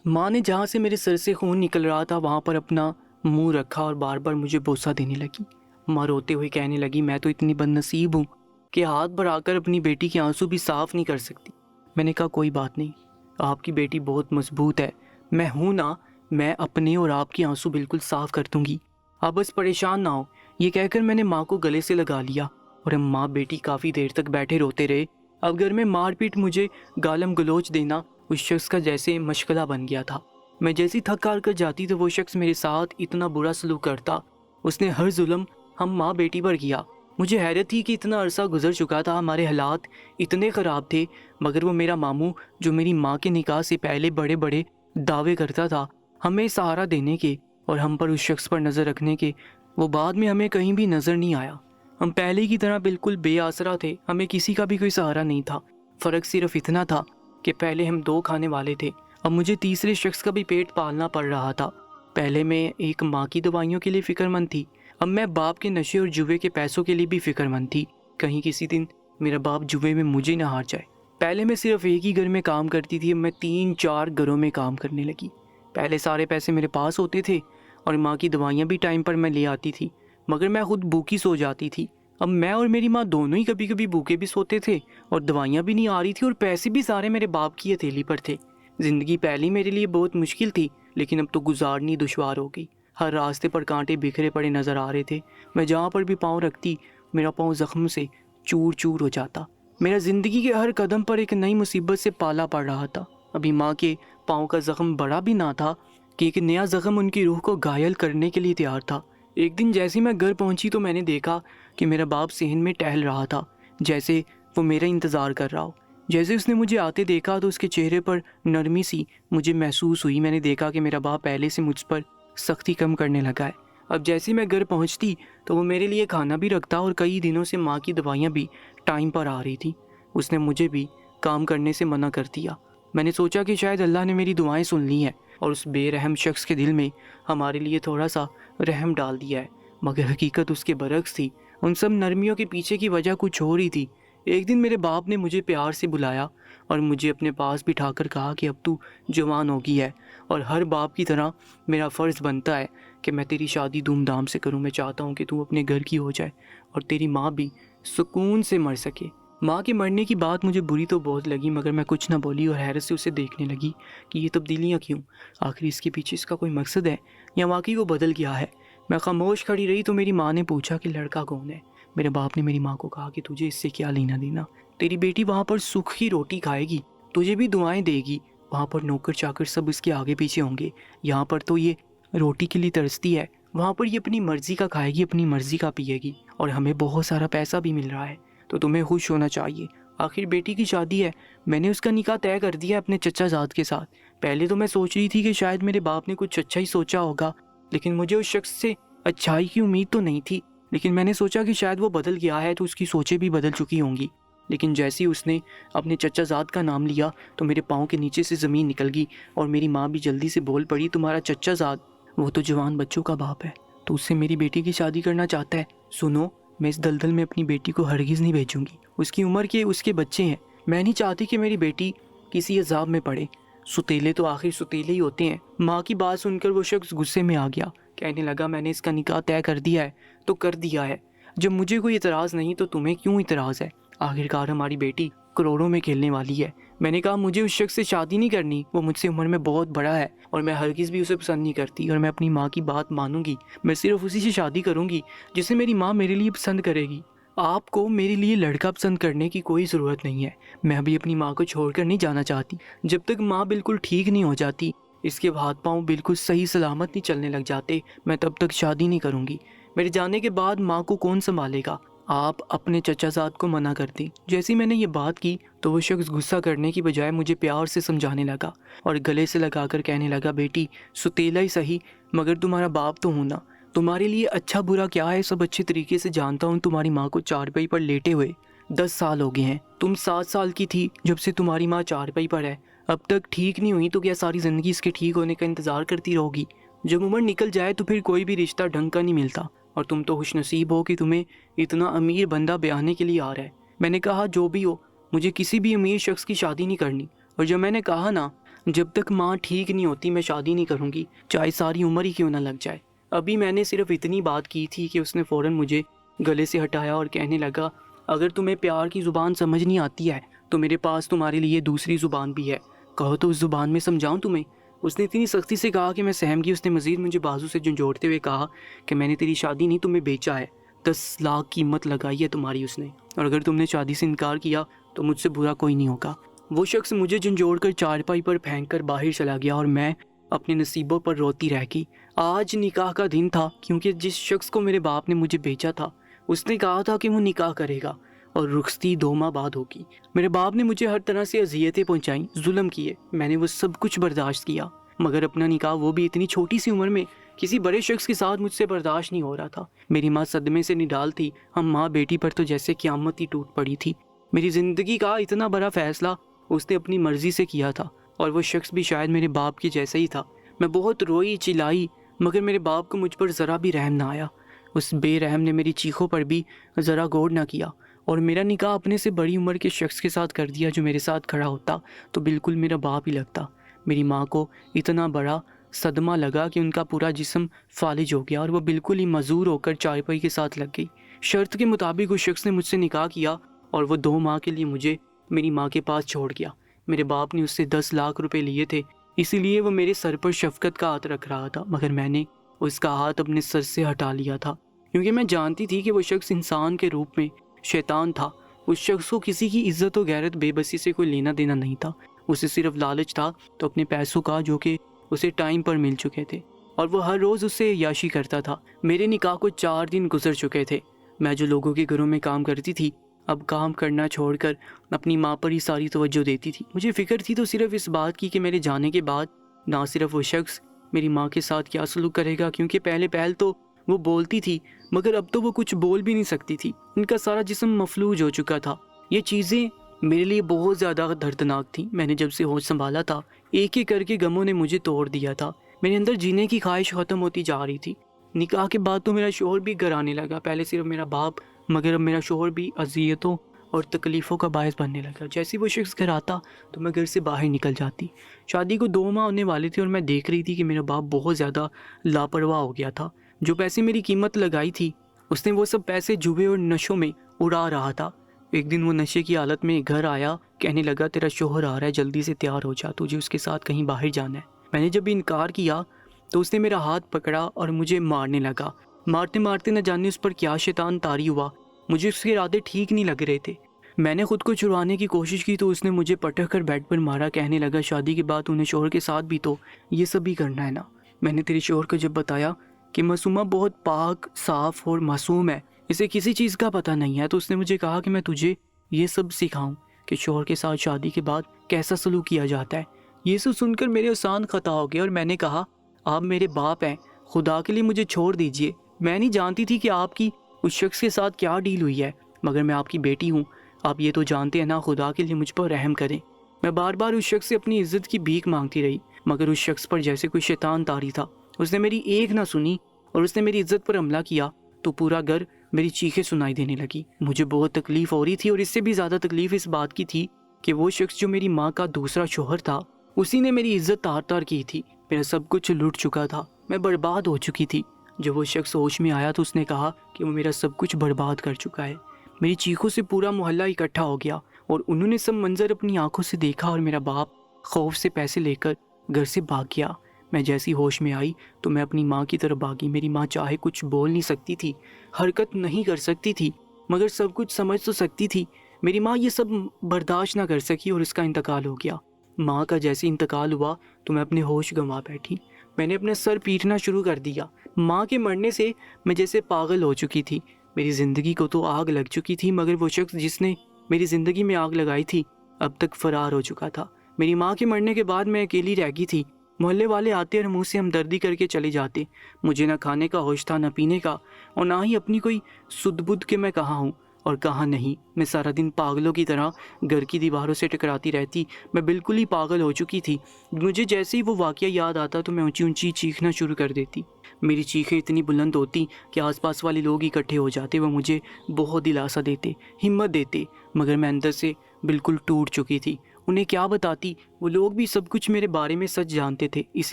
ماں نے جہاں سے میرے سر سے خون نکل رہا تھا وہاں پر اپنا منہ رکھا اور بار بار مجھے بوسہ دینے لگی۔ ماں روتے ہوئے کہنے لگی، میں تو اتنی بد نصیب ہوں کہ ہاتھ بڑھا کر اپنی بیٹی کے آنسو بھی صاف نہیں کر سکتی۔ میں نے کہا کوئی بات نہیں، آپ کی بیٹی بہت مضبوط ہے، میں ہوں نا، میں اپنے اور آپ کے آنسو بالکل صاف کر دوں گی، آپ بس پریشان نہ ہو۔ یہ کہہ کر میں نے ماں کو گلے سے لگا لیا اور ہم ماں بیٹی کافی دیر تک بیٹھے روتے رہے۔ اب گھر میں مار پیٹ، مجھے گالم گلوچ دینا اس شخص کا جیسے مشغلہ بن گیا تھا۔ میں جیسی تھک ہار کر جاتی تو وہ شخص میرے ساتھ اتنا برا سلوک کرتا، اس نے ہر ظلم ہم ماں بیٹی پر کیا۔ مجھے حیرت تھی کہ اتنا عرصہ گزر چکا تھا، ہمارے حالات اتنے خراب تھے، مگر وہ میرا ماموں جو میری ماں کے نکاح سے پہلے بڑے بڑے دعوے کرتا تھا ہمیں سہارا دینے کے اور ہم پر اس شخص پر نظر رکھنے کے، وہ بعد میں ہمیں کہیں بھی نظر نہیں آیا۔ ہم پہلے کی طرح بالکل بے آسرا تھے، ہمیں کسی کا بھی کوئی سہارا نہیں تھا۔ فرق صرف اتنا تھا کہ پہلے ہم 2 کھانے والے تھے، اب مجھے تیسرے شخص کا بھی پیٹ پالنا پڑ رہا تھا۔ پہلے میں ایک ماں کی دوائیوں کے لیے فکر مند تھی، اب میں باپ کے نشے اور جوئے کے پیسوں کے لیے بھی فکر مند تھی، کہیں کسی دن میرا باپ جوئے میں مجھے نہ ہار جائے۔ پہلے میں صرف ایک ہی گھر میں کام کرتی تھی، اب میں 3-4 گھروں میں کام کرنے لگی۔ پہلے سارے پیسے میرے پاس ہوتے تھے اور ماں کی دوائیاں بھی ٹائم پر میں لے آتی تھی، مگر میں خود بھوکی سو جاتی تھی۔ اب میں اور میری ماں دونوں ہی کبھی کبھی بھوکے بھی سوتے تھے اور دوائیاں بھی نہیں آ رہی تھی اور پیسے بھی سارے میرے باپ کی ہتھیلی پر تھے۔ زندگی پہلی میرے لیے بہت مشکل تھی، لیکن اب تو گزارنی دشوار ہو گئی۔ ہر راستے پر کانٹے بکھرے پڑے نظر آ رہے تھے، میں جہاں پر بھی پاؤں رکھتی میرا پاؤں زخم سے چور چور ہو جاتا۔ میرا زندگی کے ہر قدم پر ایک نئی مصیبت سے پالا پڑ رہا تھا۔ ابھی ماں کے پاؤں کا زخم بڑا بھی نہ تھا کہ ایک نیا زخم ان کی روح کو گھائل کرنے کے لیے تیار تھا۔ ایک دن جیسے میں گھر پہنچی تو میں نے دیکھا کہ میرا باپ صحن میں ٹہل رہا تھا، جیسے وہ میرا انتظار کر رہا ہو۔ جیسے اس نے مجھے آتے دیکھا تو اس کے چہرے پر نرمی سی مجھے محسوس ہوئی۔ میں نے دیکھا کہ میرا باپ پہلے سے مجھ پر سختی کم کرنے لگا ہے۔ اب جیسے میں گھر پہنچتی تو وہ میرے لیے کھانا بھی رکھتا، اور کئی دنوں سے ماں کی دوائیاں بھی ٹائم پر آ رہی تھی۔ اس نے مجھے بھی کام کرنے سے منع کر دیا۔ میں نے سوچا کہ شاید اللہ نے میری دعائیں سن لی ہیں اور اس بے رحم شخص کے دل میں ہمارے لیے تھوڑا سا رحم ڈال دیا ہے، مگر حقیقت اس کے برعکس تھی۔ ان سب نرمیوں کے پیچھے کی وجہ کچھ اور ہی تھی۔ ایک دن میرے باپ نے مجھے پیار سے بلایا اور مجھے اپنے پاس بٹھا کر کہا کہ اب تو جوان ہو گئی ہے، اور ہر باپ کی طرح میرا فرض بنتا ہے کہ میں تیری شادی دھوم دھام سے کروں۔ میں چاہتا ہوں کہ تو اپنے گھر کی ہو جائے اور تیری ماں بھی سکون سے مر سکے۔ ماں کے مرنے کی بات مجھے بری تو بہت لگی، مگر میں کچھ نہ بولی اور حیرت سے اسے دیکھنے لگی کہ یہ تبدیلیاں کیوں؟ آخر اس کے پیچھے اس کا کوئی مقصد ہے یا واقعی وہ بدل گیا ہے؟ میں خاموش کھڑی رہی تو میری ماں نے پوچھا کہ لڑکا کون ہے؟ میرے باپ نے میری ماں کو کہا کہ تجھے اس سے کیا لینا دینا، تیری بیٹی وہاں پر سوکھی روٹی کھائے گی، تجھے بھی دعائیں دے گی، وہاں پر نوکر چاکر سب اس کے آگے پیچھے ہوں گے، یہاں پر تو یہ روٹی کے لیے ترستی ہے، وہاں پر یہ اپنی مرضی کا کھائے گی، اپنی مرضی کا پیے گی، اور ہمیں بہت سارا پیسہ بھی مل رہا ہے، تو تمہیں خوش ہونا چاہیے۔ آخر بیٹی کی شادی ہے، میں نے اس کا نکاح طے کر دیا اپنے چچا زاد کے ساتھ۔ پہلے تو میں سوچ رہی تھی کہ شاید میرے باپ نے کچھ اچھا ہی سوچا ہوگا، لیکن مجھے اس شخص سے اچھائی کی امید تو نہیں تھی، لیکن میں نے سوچا کہ شاید وہ بدل گیا ہے تو اس کی سوچیں بھی بدل چکی ہوں گی۔ لیکن جیسے ہی اس نے اپنے چچا زاد کا نام لیا تو میرے پاؤں کے نیچے سے زمین نکل گئی، اور میری ماں بھی جلدی سے بول پڑی، تمہارا چچا زاد وہ تو جوان بچوں کا باپ ہے، تو اس سے میری بیٹی کی شادی کرنا چاہتا ہے۔ سنو، میں اس دلدل میں اپنی بیٹی کو ہرگز نہیں بھیجوں گی، اس کی عمر کے اس کے بچے ہیں، میں نہیں چاہتی کہ میری بیٹی کسی عذاب میں پڑے، ستیلے تو آخر ستیلے ہی ہوتے ہیں۔ ماں کی بات سن کر وہ شخص غصے میں آ گیا، کہنے لگا میں نے اس کا نکاح طے کر دیا ہے تو کر دیا ہے، جب مجھے کوئی اعتراض نہیں تو تمہیں کیوں اعتراض ہے؟ آخرکار ہماری بیٹی کروڑوں میں کھیلنے والی ہے۔ میں نے کہا مجھے اس شخص سے شادی نہیں کرنی، وہ مجھ سے عمر میں بہت بڑا ہے اور میں ہرگز بھی اسے پسند نہیں کرتی، اور میں اپنی ماں کی بات مانوں گی، میں صرف اسی سے شادی کروں گی جسے میری ماں میرے لیے پسند کرے گی۔ آپ کو میرے لیے لڑکا پسند کرنے کی کوئی ضرورت نہیں ہے، میں ابھی اپنی ماں کو چھوڑ کر نہیں جانا چاہتی، جب تک ماں بالکل ٹھیک نہیں ہو جاتی، اس کے ہاتھ پاؤں بالکل صحیح سلامت نہیں چلنے لگ جاتے، میں تب تک شادی نہیں کروں گی۔ میرے جانے کے بعد ماں کو کون سنبھالے گا؟ آپ اپنے چچا زاد کو منع کر دیں۔ جیسے میں نے یہ بات کی تو وہ شخص غصہ کرنے کی بجائے مجھے پیار سے سمجھانے لگا اور گلے سے لگا کر کہنے لگا، بیٹی ستیلا ہی صحیح مگر تمہارا باپ تو ہونا، تمہارے لیے اچھا برا کیا ہے سب اچھے طریقے سے جانتا ہوں۔ تمہاری ماں کو چارپائی پر لیٹے ہوئے 10 سال ہو گئے ہیں، تم 7 سال کی تھی جب سے تمہاری ماں چارپائی پر ہے، اب تک ٹھیک نہیں ہوئی تو کیا ساری زندگی اس کے ٹھیک ہونے کا انتظار کرتی رہو گی؟ جب عمر نکل جائے تو پھر کوئی بھی رشتہ ڈھنگ کا نہیں ملتا، اور تم تو خوش نصیب ہو کہ تمہیں اتنا امیر بندہ بیانے کے لیے آ رہا ہے۔ میں نے کہا جو بھی ہو، مجھے کسی بھی امیر شخص کی شادی نہیں کرنی، اور جب میں نے کہا نا جب تک ماں ٹھیک نہیں ہوتی میں شادی نہیں کروں گی، چاہے ساری عمر ہی کیوں نہ لگ جائے۔ ابھی میں نے صرف اتنی بات کی تھی کہ اس نے فوراً مجھے گلے سے ہٹایا اور کہنے لگا، اگر تمہیں پیار کی زبان سمجھ نہیں آتی ہے تو میرے پاس تمہارے لیے دوسری زبان بھی ہے، کہو تو اس زبان میں سمجھاؤں تمہیں؟ اس نے اتنی سختی سے کہا کہ میں سہم گئی۔ اس نے مزید مجھے بازو سے جھنجھوڑتے ہوئے کہا کہ میں نے تیری شادی نہیں تمہیں بیچا ہے، 10 لاکھ قیمت لگائی ہے تمہاری اس نے، اور اگر تم نے شادی سے انکار کیا تو مجھ سے برا کوئی نہیں ہوگا۔ وہ شخص مجھے جھنجھوڑ کر چارپائی پر پھینک کر باہر چلا گیا اور میں اپنے نصیبوں پر روتی رہ گئی۔ آج نکاح کا دن تھا، کیونکہ جس شخص کو میرے باپ نے مجھے بیچا تھا اس نے کہا تھا کہ وہ نکاح کرے گا اور رخصتی 2 ماہ بعد ہوگی۔ میرے باپ نے مجھے ہر طرح سے اذیتیں پہنچائیں، ظلم کیے، میں نے وہ سب کچھ برداشت کیا، مگر اپنا نکاح وہ بھی اتنی چھوٹی سی عمر میں کسی بڑے شخص کے ساتھ مجھ سے برداشت نہیں ہو رہا تھا۔ میری ماں صدمے سے نڈال تھی، ہم ماں بیٹی پر تو جیسے قیامت ہی ٹوٹ پڑی تھی۔ میری زندگی کا اتنا بڑا فیصلہ اس نے اپنی مرضی سے کیا تھا، اور وہ شخص بھی شاید میرے باپ کے جیسا ہی تھا۔ میں بہت روئی چلائی، مگر میرے باپ کو مجھ پر ذرا بھی رحم نہ آیا۔ اس بے رحم نے میری چیخوں پر بھی ذرا غور نہ کیا، اور میرا نکاح اپنے سے بڑی عمر کے شخص کے ساتھ کر دیا جو میرے ساتھ کھڑا ہوتا تو بالکل میرا باپ ہی لگتا۔ میری ماں کو اتنا بڑا صدمہ لگا کہ ان کا پورا جسم فالج ہو گیا اور وہ بالکل ہی معذور ہو کر چارپائی کے ساتھ لگ گئی۔ شرط کے مطابق اس شخص نے مجھ سے نکاح کیا اور وہ 2 ماہ کے لیے مجھے میری ماں کے پاس چھوڑ گیا۔ میرے باپ نے اس سے 10 لاکھ روپے لیے تھے، اسی لیے وہ میرے سر پر شفقت کا ہاتھ رکھ رہا تھا، مگر میں نے اس کا ہاتھ اپنے سر سے ہٹا لیا تھا، کیونکہ میں جانتی تھی کہ وہ شخص انسان کے روپ میں شیطان تھا۔ اس شخص کو کسی کی عزت و غیرت بے بسی سے کوئی لینا دینا نہیں تھا، اسے صرف لالچ تھا تو اپنے پیسوں کا جو کہ اسے ٹائم پر مل چکے تھے، اور وہ ہر روز اس سے عیاشی کرتا تھا۔ میرے نکاح کو 4 دن گزر چکے تھے۔ میں جو لوگوں کے گھروں میں کام کرتی تھی اب کام کرنا چھوڑ کر اپنی ماں پر ہی ساری توجہ دیتی تھی۔ مجھے فکر تھی تو صرف اس بات کی کہ میرے جانے کے بعد نہ صرف وہ شخص میری ماں کے ساتھ کیا سلوک کرے گا، کیونکہ پہل تو وہ بولتی تھی مگر اب تو وہ کچھ بول بھی نہیں سکتی تھی۔ ان کا سارا جسم مفلوج ہو چکا تھا۔ یہ چیزیں میرے لیے بہت زیادہ دردناک تھیں۔ میں نے جب سے ہوش سنبھالا تھا ایک ایک کر کے غموں نے مجھے توڑ دیا تھا۔ میرے اندر جینے کی خواہش ختم ہوتی جا رہی تھی۔ نکاح کے بعد تو میرا شوہر بھی گھر آنے لگا، پہلے صرف میرا باپ، مگر اب میرا شوہر بھی اذیتوں اور تکلیفوں کا باعث بننے لگا۔ جیسے وہ شخص گھر آتا تو میں گھر سے باہر نکل جاتی۔ شادی کو 2 ماہ ہونے والے تھے اور میں دیکھ رہی تھی کہ میرا باپ بہت زیادہ لاپرواہ ہو گیا تھا۔ جو پیسے میری قیمت لگائی تھی اس نے وہ سب پیسے جوئے اور نشوں میں اڑا رہا تھا۔ ایک دن وہ نشے کی حالت میں گھر آیا، کہنے لگا تیرا شوہر آ رہا ہے، جلدی سے تیار ہو جا، تجھے اس کے ساتھ کہیں باہر جانا ہے۔ میں نے جب انکار کیا تو اس نے میرا ہاتھ پکڑا اور مجھے مارنے لگا۔ مارتے مارتے نہ جانے اس پر کیا شیطان طاری ہوا، مجھے اس کے ارادے ٹھیک نہیں لگ رہے تھے۔ میں نے خود کو چھڑوانے کی کوشش کی تو اس نے مجھے پٹک کر بیڈ پر مارا، کہنے لگا شادی کے بعد انہیں شوہر کے ساتھ بھی تو یہ سب ہی کرنا ہے نا۔ میں نے تیرے شوہر کو جب بتایا کہ معصومہ بہت پاک، صاف اور معصوم ہے، اسے کسی چیز کا پتہ نہیں ہے، تو اس نے مجھے کہا کہ میں تجھے یہ سب سکھاؤں کہ شوہر کے ساتھ شادی کے بعد کیسا سلوک کیا جاتا ہے۔ یہ سب سن کر میرے آسان خطا ہو گیا اور میں نے کہا آپ میرے باپ ہیں، خدا کے لیے مجھے چھوڑ دیجئے۔ میں نہیں جانتی تھی کہ آپ کی اس شخص کے ساتھ کیا ڈیل ہوئی ہے، مگر میں آپ کی بیٹی ہوں، آپ یہ تو جانتے ہیں نا، خدا کے لیے مجھ پر رحم کریں۔ میں بار بار اس شخص سے اپنی عزت کی بھیک مانگتی رہی، مگر اس شخص پر جیسے کوئی شیطان طاری تھا۔ اس نے میری ایک نہ سنی اور اس نے میری عزت پر حملہ کیا تو پورا گھر میری چیخیں سنائی دینے لگی۔ مجھے بہت تکلیف ہو رہی تھی اور اس سے بھی زیادہ تکلیف اس بات کی تھی کہ وہ شخص جو میری ماں کا دوسرا شوہر تھا اسی نے میری عزت تار تار کی تھی۔ میرا سب کچھ لٹ چکا تھا، میں برباد ہو چکی تھی۔ جب وہ شخص ہوش میں آیا تو اس نے کہا کہ وہ میرا سب کچھ برباد کر چکا ہے۔ میری چیخوں سے پورا محلہ اکٹھا ہو گیا اور انہوں نے سب منظر اپنی آنکھوں سے دیکھا اور میرا باپ خوف سے پیسے لے کر گھر سے بھاگ گیا۔ میں جیسی ہوش میں آئی تو میں اپنی ماں کی طرف بھاگی۔ میری ماں چاہے کچھ بول نہیں سکتی تھی، حرکت نہیں کر سکتی تھی، مگر سب کچھ سمجھ تو سکتی تھی۔ میری ماں یہ سب برداشت نہ کر سکی اور اس کا انتقال ہو گیا۔ ماں کا جیسے انتقال ہوا تو میں اپنے ہوش گنوا بیٹھی۔ میں نے اپنا سر پیٹنا شروع کر دیا۔ ماں کے مرنے سے میں جیسے پاگل ہو چکی تھی۔ میری زندگی کو تو آگ لگ چکی تھی، مگر وہ شخص جس نے میری زندگی میں آگ لگائی تھی اب تک فرار ہو چکا تھا۔ میری ماں کے مرنے کے بعد میں اکیلی رہ گئی تھی۔ محلے والے آتے اور منہ سے ہمدردی کر کے چلے جاتے۔ مجھے نہ کھانے کا ہوش تھا، نہ پینے کا، اور نہ ہی اپنی کوئی سدھ بدھ کہ میں کہاں ہوں اور کہاں نہیں۔ میں سارا دن پاگلوں کی طرح گھر کی دیواروں سے ٹکراتی رہتی۔ میں بالکل ہی پاگل ہو چکی تھی۔ مجھے جیسے ہی وہ واقعہ یاد آتا تو میں اونچی اونچی چیخنا شروع کر دیتی۔ میری چیخیں اتنی بلند ہوتی کہ آس پاس والے لوگ اکٹھے ہو جاتے۔ وہ مجھے بہت دلاسا دیتے، ہمت دیتے، مگر میں اندر سے بالکل ٹوٹ چکی تھی۔ انہیں کیا بتاتی، وہ لوگ بھی سب کچھ میرے بارے میں سچ جانتے تھے، اس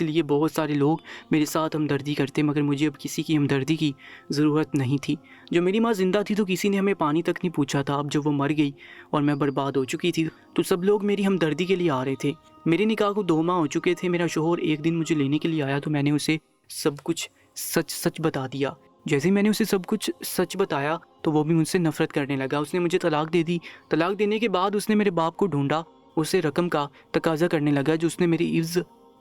لیے بہت سارے لوگ میرے ساتھ ہمدردی کرتے، مگر مجھے اب کسی کی ہمدردی کی ضرورت نہیں تھی۔ جو میری ماں زندہ تھی تو کسی نے ہمیں پانی تک نہیں پوچھا تھا۔ اب جب وہ مر گئی اور میں برباد ہو چکی تھی تو سب لوگ میری ہمدردی کے لیے آ رہے تھے۔ میرے نکاح کو 2 ماہ ہو چکے تھے۔ میرا شوہر ایک دن مجھے لینے کے لیے آیا تو میں نے اسے سب کچھ سچ بتا دیا۔ جیسے ہی میں نے اسے سب کچھ سچ بتایا تو وہ بھی مجھ سے نفرت کرنے لگا۔ اس نے مجھے طلاق دے دی۔ طلاق دینے کے بعد اس نے میرے باپ کو ڈھونڈا، اسے رقم کا تقاضا کرنے لگا جو اس نے میری عوض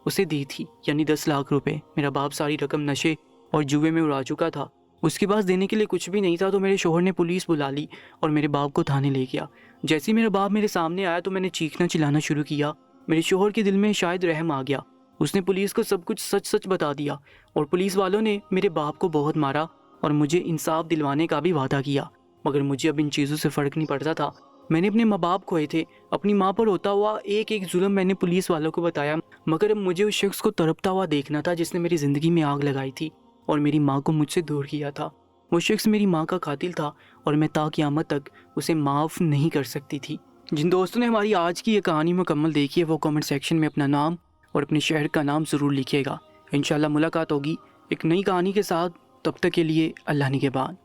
اسے دی تھی، یعنی 10 لاکھ روپے۔ میرا باپ ساری رقم نشے اور جوئے میں اڑا چکا تھا، اس کے پاس دینے کے لیے کچھ بھی نہیں تھا، تو میرے شوہر نے پولیس بلا لی اور میرے باپ کو تھانے لے گیا۔ جیسے ہی میرا باپ میرے سامنے آیا تو میں نے چیخنا چلانا شروع کیا۔ میرے شوہر کے دل میں شاید رحم آ گیا، اس نے پولیس کو سب کچھ سچ بتا دیا اور پولیس والوں نے میرے باپ کو بہت مارا اور مجھے انصاف دلوانے کا بھی وعدہ کیا، مگر مجھے اب ان چیزوں سے فرق نہیں پڑتا تھا۔ میں نے اپنے ماں باپ کھوئے تھے، اپنی ماں پر ہوتا ہوا ایک ایک ظلم میں نے پولیس والوں کو بتایا، مگر اب مجھے اس شخص کو تڑپتا ہوا دیکھنا تھا جس نے میری زندگی میں آگ لگائی تھی اور میری ماں کو مجھ سے دور کیا تھا۔ وہ شخص میری ماں کا قاتل تھا اور میں تا قیامت تک اسے معاف نہیں کر سکتی تھی۔ جن دوستوں نے ہماری آج کی یہ کہانی مکمل دیکھی ہے وہ کامنٹ سیکشن میں اپنا نام اور اپنے شہر کا نام ضرور لکھیے گا۔ انشاءاللہ ملاقات ہوگی ایک نئی کہانی کے ساتھ، تب تک کے لیے اللہ نگہبان۔